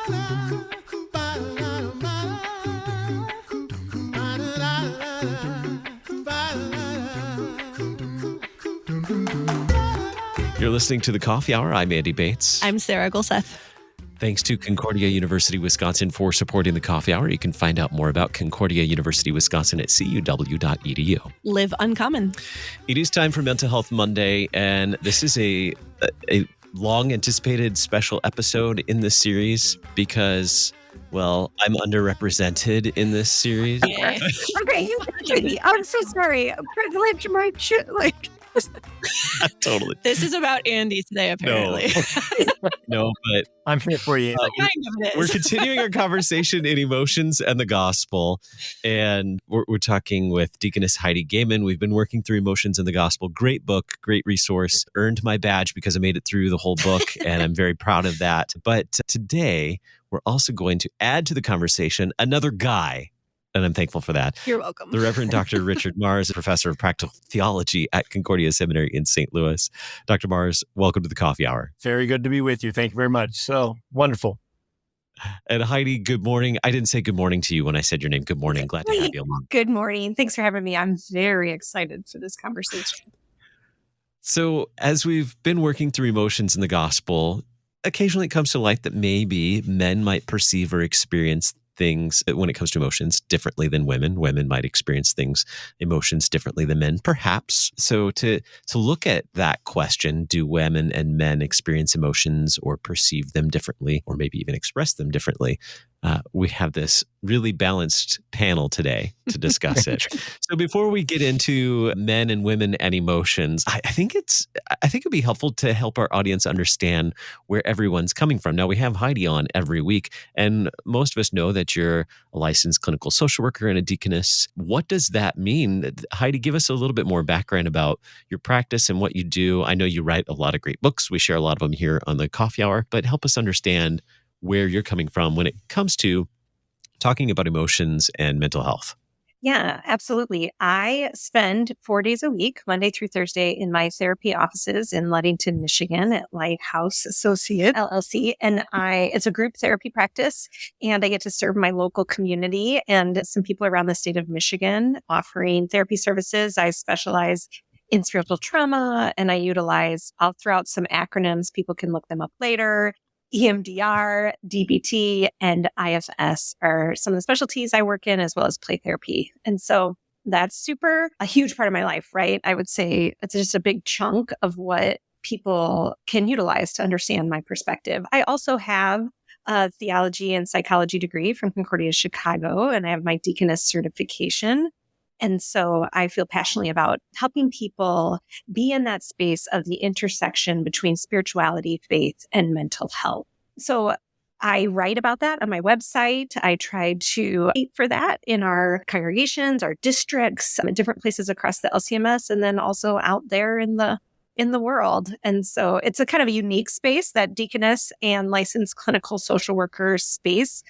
You're listening to The Coffee Hour. I'm Andy Bates. I'm Sarah Gulseth. Thanks to Concordia University, Wisconsin for supporting The Coffee Hour. You can find out more about Concordia University, Wisconsin at cuw.edu. Live uncommon. It is time for Mental Health Monday, and this is a long-anticipated special episode in this series because, well, I'm underrepresented in this series. Okay, I'm so sorry. Privilege my shit. Totally. This is about Andy today, apparently. No, but I'm here for you. We're continuing our conversation in emotions and the gospel. And we're talking with Deaconess Heidi Gaiman. We've been working through emotions and the gospel. Great book, great resource. Earned my badge because I made it through the whole book. And I'm very proud of that. But today, we're also going to add to the conversation another guy. And I'm thankful for that. You're welcome. The Reverend Dr. Richard Mars, a professor of practical theology at Concordia Seminary in St. Louis. Dr. Mars, welcome to the Coffee Hour. Very good to be with you. Thank you very much. So wonderful. And Heidi, good morning. I didn't say good morning to you when I said your name. Good morning. Glad to have you along. Good morning. Thanks for having me. I'm very excited for this conversation. So as we've been working through emotions in the gospel, occasionally it comes to light that maybe men might perceive or experience things when it comes to emotions differently than women. Women might experience emotions differently than men, perhaps. So to look at that question, do women and men experience emotions or perceive them differently, or maybe even express them differently? We have this really balanced panel today to discuss it. So before we get into men and women and emotions, I think it'd be helpful to help our audience understand where everyone's coming from. Now, we have Heidi on every week, and most of us know that you're a licensed clinical social worker and a deaconess. What does that mean? Heidi, give us a little bit more background about your practice and what you do. I know you write a lot of great books. We share a lot of them here on the Coffee Hour, but help us understand where you're coming from when it comes to talking about emotions and mental health. Yeah, absolutely. I spend 4 days a week, Monday through Thursday, in my therapy offices in Ludington, Michigan at Lighthouse Associate LLC. And it's a group therapy practice, and I get to serve my local community and some people around the state of Michigan offering therapy services. I specialize in spiritual trauma, and I'll throw out some acronyms. People can look them up later. EMDR, DBT, and IFS are some of the specialties I work in, as well as play therapy. And so that's a huge part of my life, right? I would say it's just a big chunk of what people can utilize to understand my perspective. I also have a theology and psychology degree from Concordia Chicago, and I have my Deaconess certification. And so I feel passionately about helping people be in that space of the intersection between spirituality, faith, and mental health. So I write about that on my website. I try to fight for that in our congregations, our districts, different places across the LCMS, and then also out there in the world. And so it's a kind of a unique space, that deaconess and licensed clinical social worker space.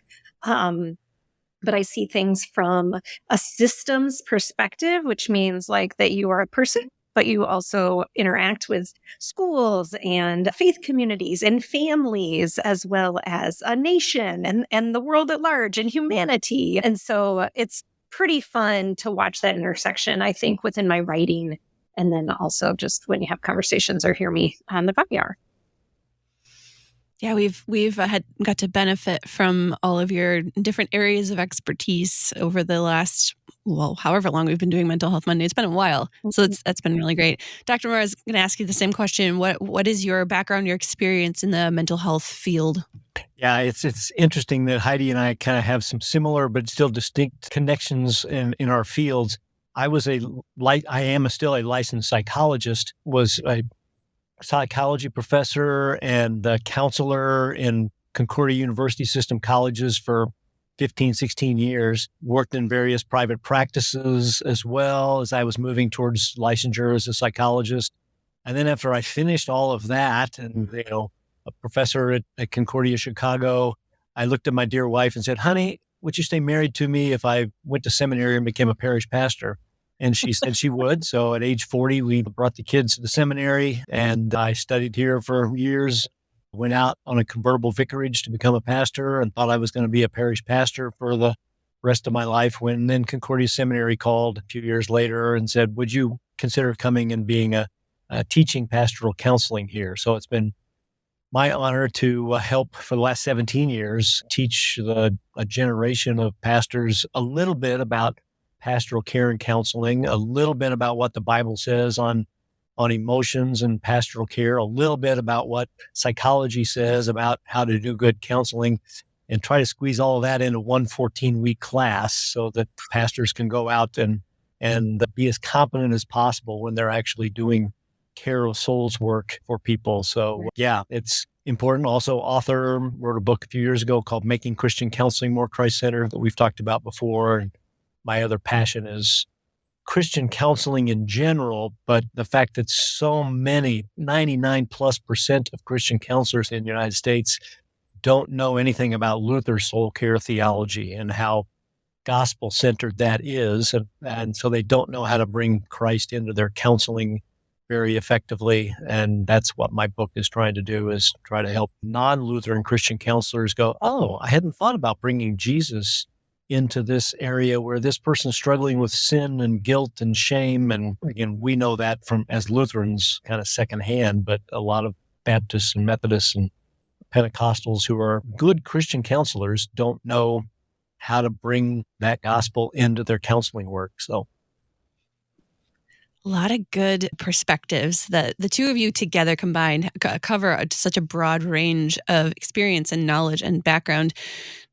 But I see things from a systems perspective, which means like that you are a person, but you also interact with schools and faith communities and families, as well as a nation and the world at large and humanity. And so it's pretty fun to watch that intersection, I think, within my writing. And then also just when you have conversations or hear me on the Coffee Hour. Yeah, we've got to benefit from all of your different areas of expertise over the last, however long we've been doing Mental Health Monday. It's been a while, so that's been really great. Dr. Moore, I was going to ask you the same question. What is your background, your experience in the mental health field? Yeah, it's interesting that Heidi and I kind of have some similar but still distinct connections in our fields. I am still a licensed psychologist, was a psychology professor and a counselor in Concordia University system colleges for 15, 16 years, worked in various private practices as well as I was moving towards licensure as a psychologist. And then after I finished all of that and, a professor at Concordia Chicago, I looked at my dear wife and said, honey, would you stay married to me if I went to seminary and became a parish pastor? And she said she would. So at age 40, we brought the kids to the seminary and I studied here for years, went out on a convertible vicarage to become a pastor and thought I was going to be a parish pastor for the rest of my life, when then Concordia Seminary called a few years later and said, would you consider coming and being a teaching pastoral counseling here? So it's been my honor to help for the last 17 years teach a generation of pastors a little bit about pastoral care and counseling, a little bit about what the Bible says on emotions and pastoral care, a little bit about what psychology says about how to do good counseling, and try to squeeze all of that into one 14-week class so that pastors can go out and be as competent as possible when they're actually doing care of souls work for people. So yeah, it's important. Also, author wrote a book a few years ago called Making Christian Counseling More Christ-Centered that we've talked about before. And my other passion is Christian counseling in general, but the fact that so many, 99+% of Christian counselors in the United States don't know anything about Luther's soul care theology and how gospel-centered that is. And so they don't know how to bring Christ into their counseling very effectively. And that's what my book is trying to do, is try to help non-Lutheran Christian counselors go, oh, I hadn't thought about bringing Jesus into this area where this person's struggling with sin and guilt and shame. And again, we know that from as Lutherans kind of secondhand, but a lot of Baptists and Methodists and Pentecostals who are good Christian counselors don't know how to bring that gospel into their counseling work. So a lot of good perspectives that the two of you together combined cover such a broad range of experience and knowledge and background.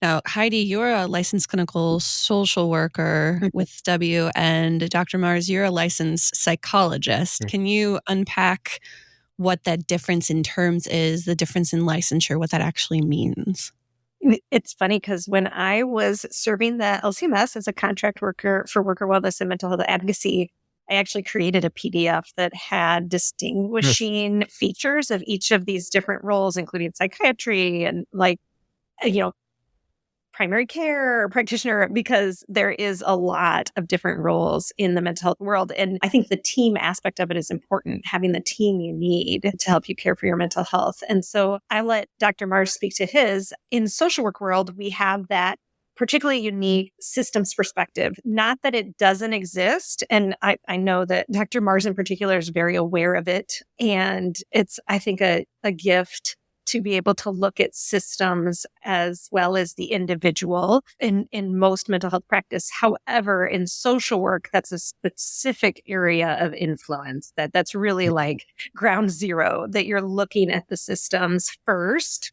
Now, Heidi, you're a licensed clinical social worker with W, and Dr. Mars, you're a licensed psychologist. Can you unpack what that difference in terms is, the difference in licensure, what that actually means? It's funny because when I was serving the LCMS as a contract worker for worker wellness and mental health advocacy, I actually created a PDF that had distinguishing features of each of these different roles, including psychiatry and primary care practitioner, because there is a lot of different roles in the mental health world. And I think the team aspect of it is important, having the team you need to help you care for your mental health. And so I let Dr. Mars speak to his. In social work world, we have that particularly unique systems perspective. Not that it doesn't exist. And I know that Dr. Mars in particular is very aware of it. And it's, I think, a gift to be able to look at systems as well as the individual in most mental health practice. However, in social work, that's a specific area of influence that's really like ground zero, that you're looking at the systems first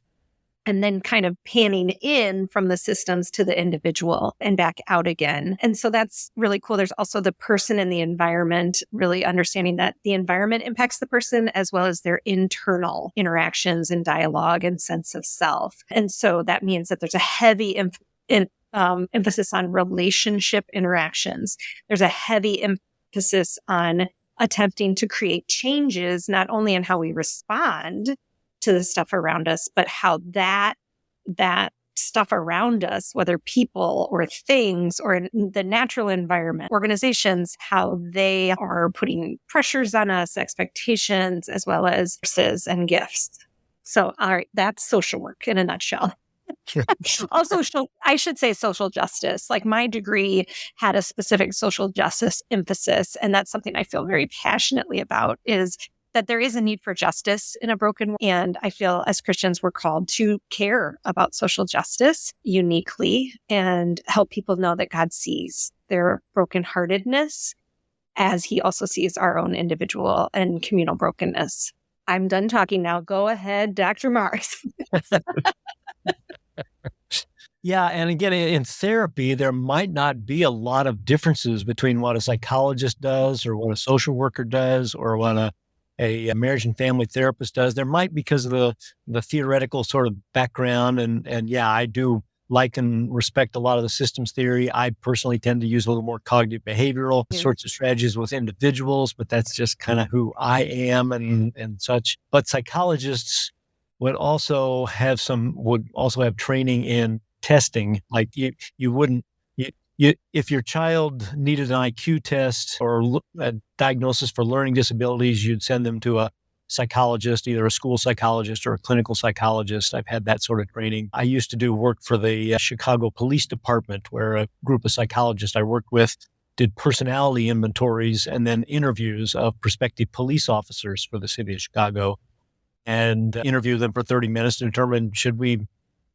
and then kind of panning in from the systems to the individual and back out again. And so that's really cool. There's also the person and the environment, really understanding that the environment impacts the person as well as their internal interactions and dialogue and sense of self. And so that means that there's a heavy emphasis on relationship interactions. There's a heavy emphasis on attempting to create changes, not only in how we respond to the stuff around us, but how that stuff around us, whether people or things or in the natural environment, organizations, how they are putting pressures on us, expectations, as well as resources and gifts. So, all right, that's social work in a nutshell. Also, I should say social justice. Like my degree had a specific social justice emphasis, and that's something I feel very passionately about, is that there is a need for justice in a broken world. And I feel as Christians, we're called to care about social justice uniquely and help people know that God sees their brokenheartedness as he also sees our own individual and communal brokenness. I'm done talking now. Go ahead, Dr. Mars. Yeah. And again, in therapy, there might not be a lot of differences between what a psychologist does or what a social worker does or what a marriage and family therapist does. There might, because of the theoretical sort of background. And yeah, I do like and respect a lot of the systems theory. I personally tend to use a little more cognitive behavioral sorts of strategies with individuals, but that's just kind of who I am and such. But psychologists would also have training in testing. Like you wouldn't, if your child needed an IQ test or a diagnosis for learning disabilities, you'd send them to a psychologist, either a school psychologist or a clinical psychologist. I've had that sort of training. I used to do work for the Chicago Police Department, where a group of psychologists I worked with did personality inventories and then interviews of prospective police officers for the city of Chicago, and interview them for 30 minutes to determine, should we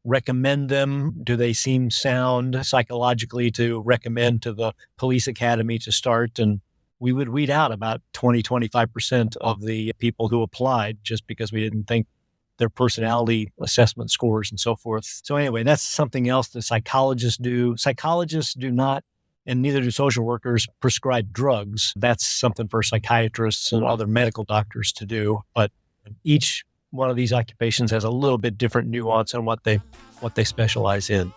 recommend them? Do they seem sound psychologically to recommend to the police academy to start? And we would weed out about 25% of the people who applied just because we didn't think their personality assessment scores and so forth. So anyway, that's something else that psychologists do. Psychologists do not, and neither do social workers, prescribe drugs. That's something for psychiatrists and other medical doctors to do. But each one of these occupations has a little bit different nuance on what they specialize in.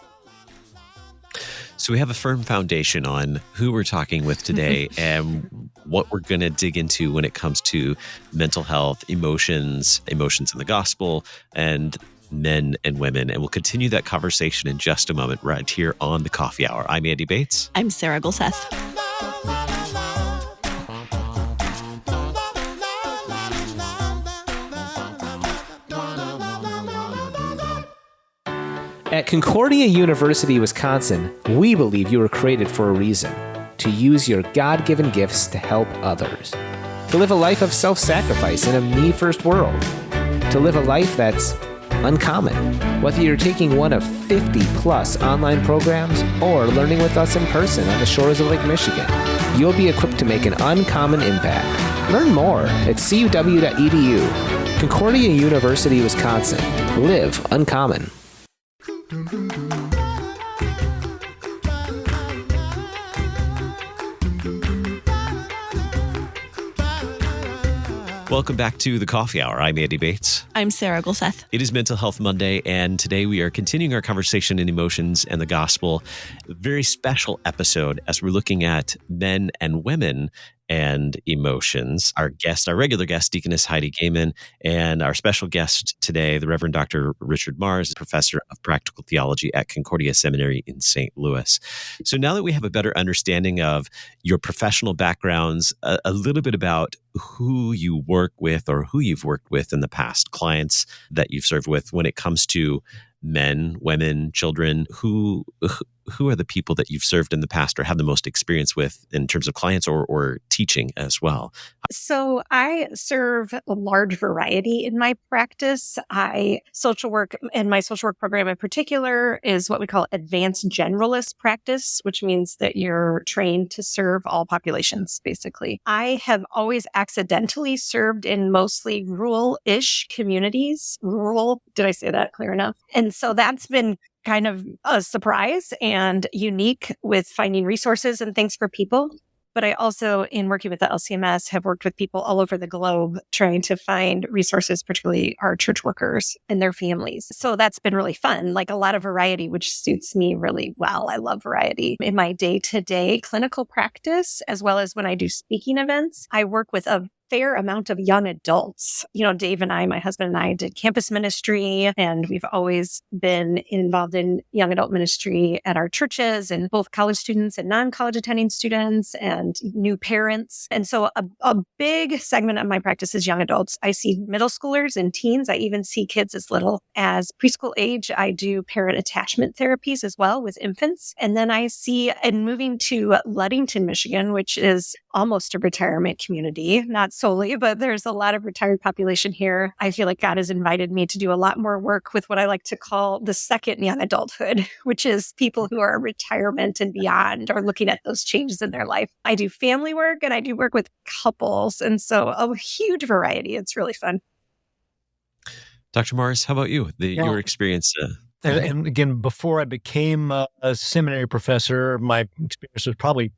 So we have a firm foundation on who we're talking with today and what we're going to dig into when it comes to mental health, emotions in the gospel, and men and women. And we'll continue that conversation in just a moment right here on the Coffee Hour. I'm Andy Bates. I'm Sarah Gulseth. At Concordia University, Wisconsin, we believe you were created for a reason: to use your God-given gifts to help others, to live a life of self-sacrifice in a me-first world, to live a life that's uncommon. Whether you're taking one of 50-plus online programs or learning with us in person on the shores of Lake Michigan, you'll be equipped to make an uncommon impact. Learn more at cuw.edu. Concordia University, Wisconsin. Live uncommon. Welcome back to the Coffee Hour. I'm Andy Bates. I'm Sarah Gulseth. It is Mental Health Monday, and today we are continuing our conversation in emotions and the gospel. A very special episode as we're looking at men and women and emotions. Our regular guest, Deaconess Heidi Gaiman, and our special guest today, the Reverend Dr. Richard Mars, professor of practical theology at Concordia Seminary in St. Louis. So now that we have a better understanding of your professional backgrounds, a little bit about who you work with or who you've worked with in the past, clients that you've served with when it comes to men, women, children, who are the people that you've served in the past or have the most experience with in terms of clients or teaching as well? So I serve a large variety in my practice. Social work, and my social work program in particular is what we call advanced generalist practice, which means that you're trained to serve all populations, basically. I have always accidentally served in mostly rural-ish communities. Rural, did I say that clear enough? And so that's been kind of a surprise and unique with finding resources and things for people. But I also, in working with the LCMS, have worked with people all over the globe trying to find resources, particularly our church workers and their families. So that's been really fun, like a lot of variety, which suits me really well. I love variety. In my day-to-day clinical practice, as well as when I do speaking events, I work with a fair amount of young adults. You know, Dave and I, my husband and I, did campus ministry, and we've always been involved in young adult ministry at our churches, and both college students and non-college attending students and new parents. And so a big segment of my practice is young adults. I see middle schoolers and teens. I even see kids as little as preschool age. I do parent attachment therapies as well with infants. And then I see, and moving to Ludington, Michigan, which is almost a retirement community, not solely, but there's a lot of retired population here. I feel like God has invited me to do a lot more work with what I like to call the second young adulthood, which is people who are retirement and beyond or looking at those changes in their life. I do family work and I do work with couples. And so a huge variety. It's really fun. Dr. Mars, how about you? Your experience? And again, before I became a seminary professor, my experience was probably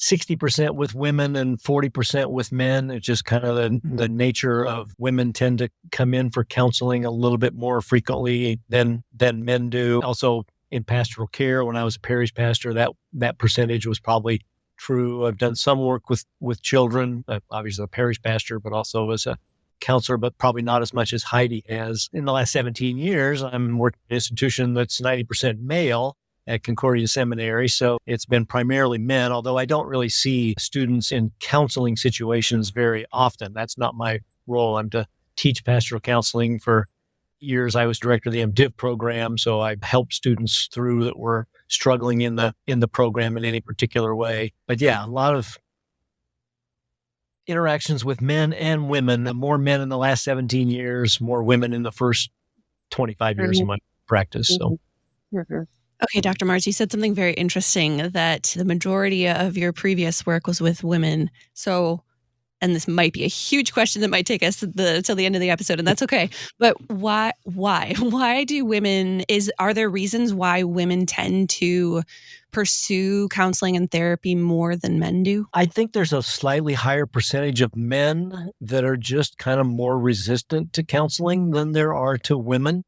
60% with women and 40% with men. It's just kind of the nature of women tend to come in for counseling a little bit more frequently than men do. Also in pastoral care, when I was a parish pastor, that percentage was probably true. I've done some work with children, obviously a parish pastor, but also as a counselor, but probably not as much as Heidi has. In the last 17 years, I'm working in an institution that's 90% male at Concordia Seminary. So it's been primarily men, although I don't really see students in counseling situations very often. That's not my role. I'm to teach pastoral counseling for years. I was director of the MDiv program, so I helped students through that were struggling in the program in any particular way. But yeah, a lot of interactions with men and women, more men in the last 17 years, more women in the first 25 years of my practice. So. Okay, Dr. Mars, you said something very interesting, that the majority of your previous work was with women. So, and this might be a huge question that might take us till the end of the episode, and that's okay. But why? Why do women, are there reasons why women tend to pursue counseling and therapy more than men do? I think there's a slightly higher percentage of men that are just kind of more resistant to counseling than there are to women.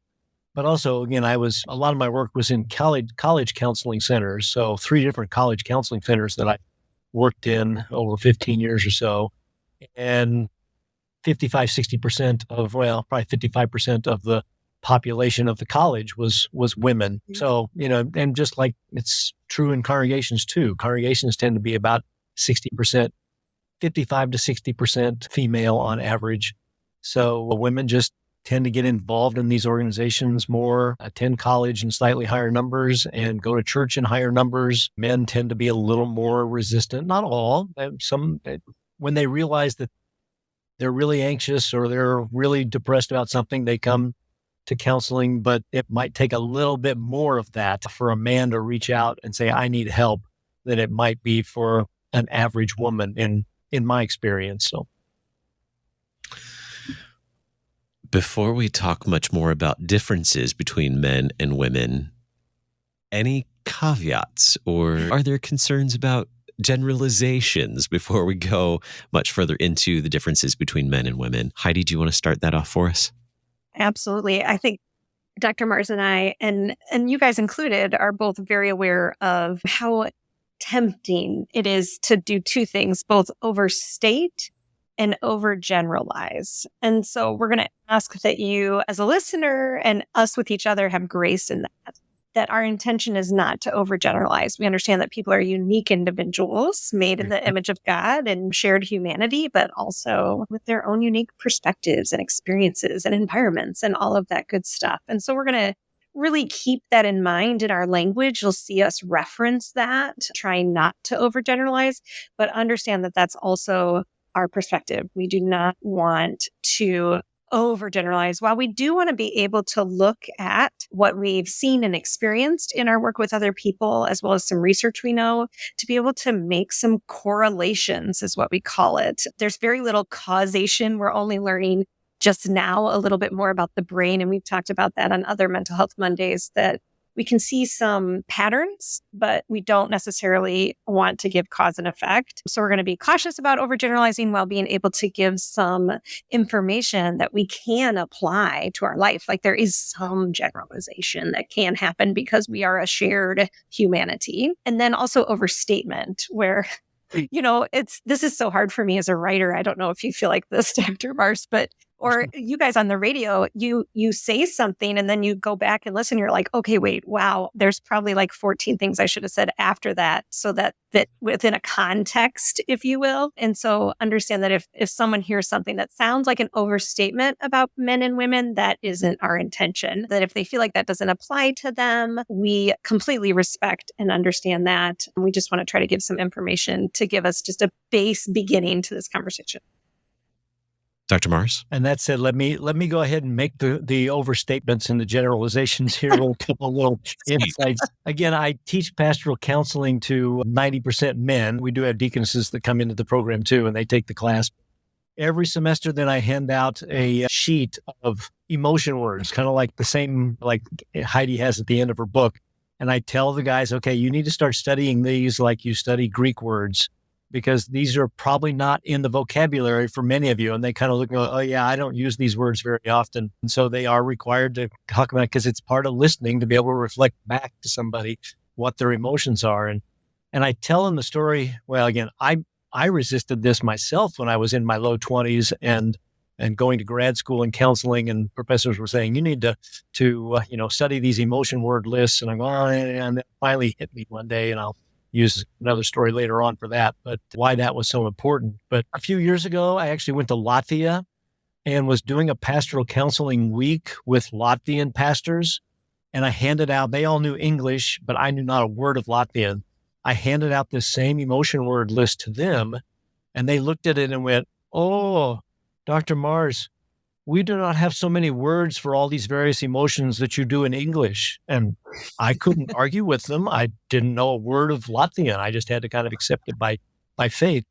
But also, again, a lot of my work was in college counseling centers. So 3 different college counseling centers that I worked in over 15 years or so. And 60% of, probably 55% of the population of the college was women. So, and just like it's true in congregations too, congregations tend to be about 60%, 55 to 60% female on average. So women just tend to get involved in these organizations more, attend college in slightly higher numbers, and go to church in higher numbers. Men tend to be a little more resistant. Not all. Some, when they realize that they're really anxious or they're really depressed about something, they come to counseling, but it might take a little bit more of that for a man to reach out and say, I need help, than it might be for an average woman in my experience. So. Before we talk much more about differences between men and women, any caveats, or are there concerns about generalizations before we go much further into the differences between men and women? Heidi, do you want to start that off for us? Absolutely. I think Dr. Mars and I, and you guys included, are both very aware of how tempting it is to do 2 things, both overstate and overgeneralize. And so we're going to ask that you, as a listener, and us with each other, have grace in that our intention is not to overgeneralize. We understand that people are unique individuals made in the image of God and shared humanity, but also with their own unique perspectives and experiences and environments and all of that good stuff. And so we're going to really keep that in mind in our language. You'll see us reference that, trying not to overgeneralize, but understand that that's also our perspective. We do not want to overgeneralize. While we do want to be able to look at what we've seen and experienced in our work with other people, as well as some research we know, to be able to make some correlations is what we call it. There's very little causation. We're only learning just now a little bit more about the brain. And we've talked about that on other Mental Health Mondays, that we can see some patterns, but we don't necessarily want to give cause and effect. So we're going to be cautious about overgeneralizing while being able to give some information that we can apply to our life. Like there is some generalization that can happen because we are a shared humanity. And then also overstatement, where this is so hard for me as a writer. I don't know if you feel like this, Dr. Mars, or you guys on the radio, you say something and then you go back and listen. You're like, okay, wait, wow, there's probably like 14 things I should have said after that. So that within a context, if you will. And so understand that if someone hears something that sounds like an overstatement about men and women, that isn't our intention. That if they feel like that doesn't apply to them, we completely respect and understand that. And we just want to try to give some information to give us just a base beginning to this conversation. Dr. Mars? And that said, let me go ahead and make the overstatements and the generalizations here, a couple of little insights. Again, I teach pastoral counseling to 90% men. We do have deaconesses that come into the program too, and they take the class. Every semester, then I hand out a sheet of emotion words, kind of like the same like Heidi has at the end of her book. And I tell the guys, okay, you need to start studying these like you study Greek words, because these are probably not in the vocabulary for many of you. And they kind of look and go, oh yeah, I don't use these words very often. And so they are required to talk about it because it's part of listening to be able to reflect back to somebody what their emotions are. And I tell them the story. Well, again, I resisted this myself when I was in my low 20s and going to grad school and counseling, and professors were saying, you need to study these emotion word lists. And I'm going, oh, and it finally hit me one day, and I'll use another story later on for that, but why that was so important. But a few years ago, I actually went to Latvia and was doing a pastoral counseling week with Latvian pastors. And I handed out, they all knew English, but I knew not a word of Latvian. I handed out this same emotion word list to them, and they looked at it and went, "Oh, Dr. Mars, we do not have so many words for all these various emotions that you do in English." And I couldn't argue with them. I didn't know a word of Latvian. I just had to kind of accept it by faith.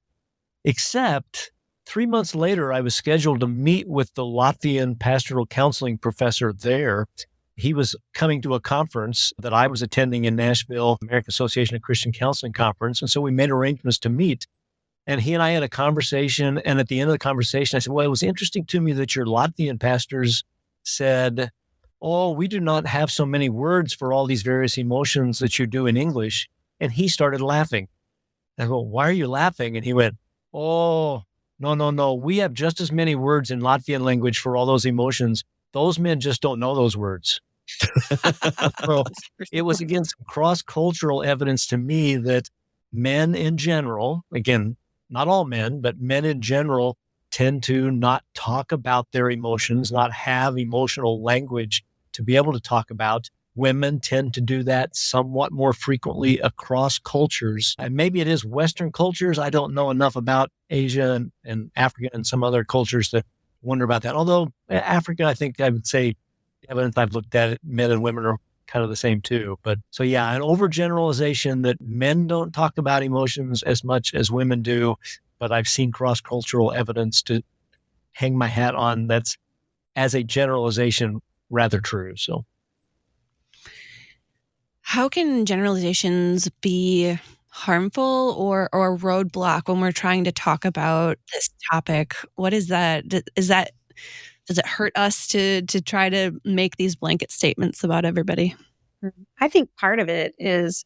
Except 3 months later, I was scheduled to meet with the Latvian pastoral counseling professor there. He was coming to a conference that I was attending in Nashville, American Association of Christian Counseling Conference. And so we made arrangements to meet. And he and I had a conversation. And at the end of the conversation, I said, "Well, it was interesting to me that your Latvian pastors said, 'Oh, we do not have so many words for all these various emotions that you do in English.'" And he started laughing. I go, "Why are you laughing?" And he went, "Oh, no, no, no. We have just as many words in Latvian language for all those emotions. Those men just don't know those words." So it was, again, some cross-cultural evidence to me that men in general, again, not all men, but men in general tend to not talk about their emotions, not have emotional language to be able to talk about. Women tend to do that somewhat more frequently across cultures. And maybe it is Western cultures. I don't know enough about Asia and Africa and some other cultures to wonder about that. Although Africa, I think I would say, evidence I've looked at it, men and women are kind of the same too. But so, yeah, an overgeneralization that men don't talk about emotions as much as women do, but I've seen cross-cultural evidence to hang my hat on that's, as a generalization, rather true. So, How can generalizations be harmful or a roadblock when we're trying to talk about this topic? What is that? Does it hurt us to try to make these blanket statements about everybody? I think part of it is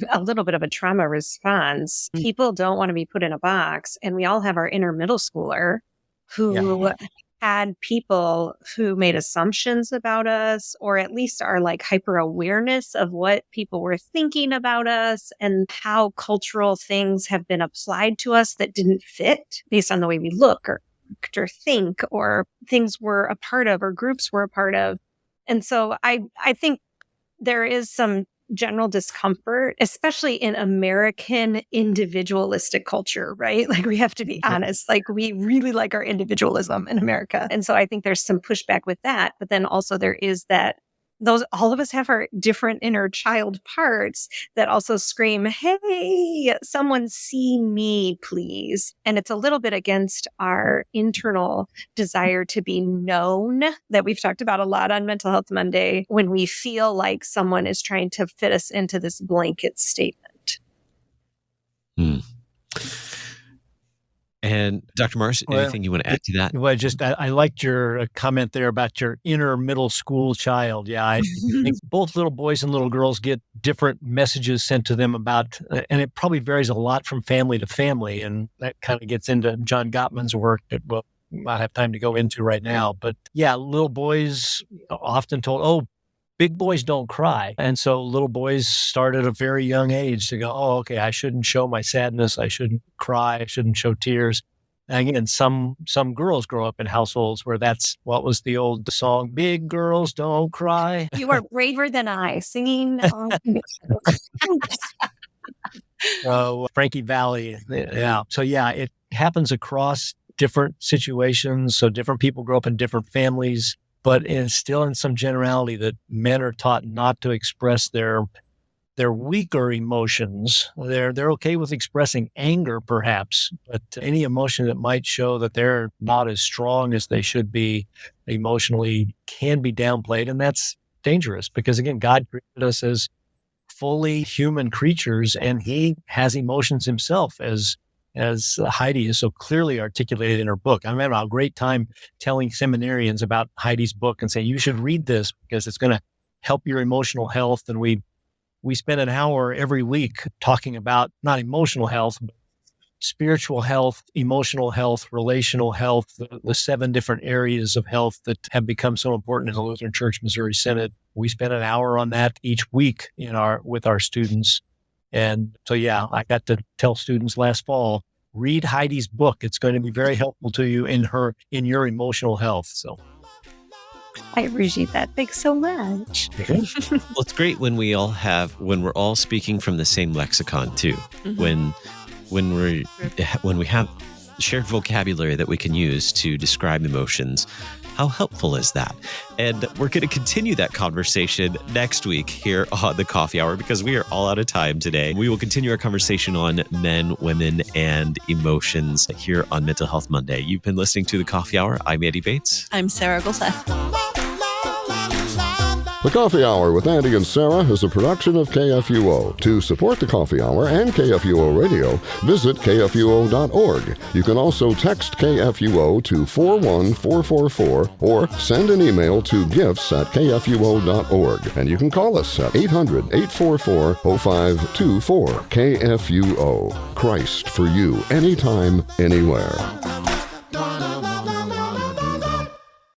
a little bit of a trauma response. People don't want to be put in a box. And we all have our inner middle schooler who had people who made assumptions about us, or at least our like hyper awareness of what people were thinking about us and how cultural things have been applied to us that didn't fit based on the way we look or think or things we're a part of or groups we're a part of. And so I think there is some general discomfort, especially in American individualistic culture, right? Like we have to be honest, like we really like our individualism in America. And so I think there's some pushback with that. But then also there is that all of us have our different inner child parts that also scream, "Hey, someone see me, please." And it's a little bit against our internal desire to be known that we've talked about a lot on Mental Health Monday when we feel like someone is trying to fit us into this blanket statement. And Dr. Mars, anything you want to add to that? Well, I liked your comment there about your inner middle school child. Yeah, I think both little boys and little girls get different messages sent to them about, and it probably varies a lot from family to family. And that kind of gets into John Gottman's work that we'll not have time to go into right now. But yeah, little boys often told, "Oh, big boys don't cry." And so little boys start at a very young age to go, "Oh, okay, I shouldn't show my sadness. I shouldn't cry. I shouldn't show tears." And again, some girls grow up in households where that's what was the old song, "Big girls don't cry." You are braver than I, singing. Frankie Valli. Yeah. So yeah, it happens across different situations. So different people grow up in different families. But it's still in some generality that men are taught not to express their weaker emotions. They're okay with expressing anger, perhaps, but any emotion that might show that they're not as strong as they should be emotionally can be downplayed, and that's dangerous because, again, God created us as fully human creatures, and He has emotions Himself, as Heidi is so clearly articulated in her book. I remember a great time telling seminarians about Heidi's book and saying, "You should read this because it's going to help your emotional health." And we spend an hour every week talking about not emotional health, but spiritual health, emotional health, relational health, the 7 different areas of health that have become so important in the Lutheran Church Missouri Synod. We spend an hour on that each week with our students. And so, yeah, I got to tell students last fall, read Heidi's book. It's going to be very helpful to you in your emotional health. So I appreciate that. Thanks so much. Well, it's great when we're all speaking from the same lexicon too. Mhm. When we have shared vocabulary that we can use to describe emotions, how helpful is that? And we're going to continue that conversation next week here on the Coffee Hour because we are all out of time today. We will continue our conversation on men, women, and emotions here on Mental Health Monday. You've been listening to the Coffee Hour. I'm Andy Bates. I'm Sarah Golseth. The Coffee Hour with Andy and Sarah is a production of KFUO. To support the Coffee Hour and KFUO Radio, visit KFUO.org. You can also text KFUO to 41444 or send an email to gifts@kfuo.org. And you can call us at 800-844-0524. KFUO. Christ for you, anytime, anywhere.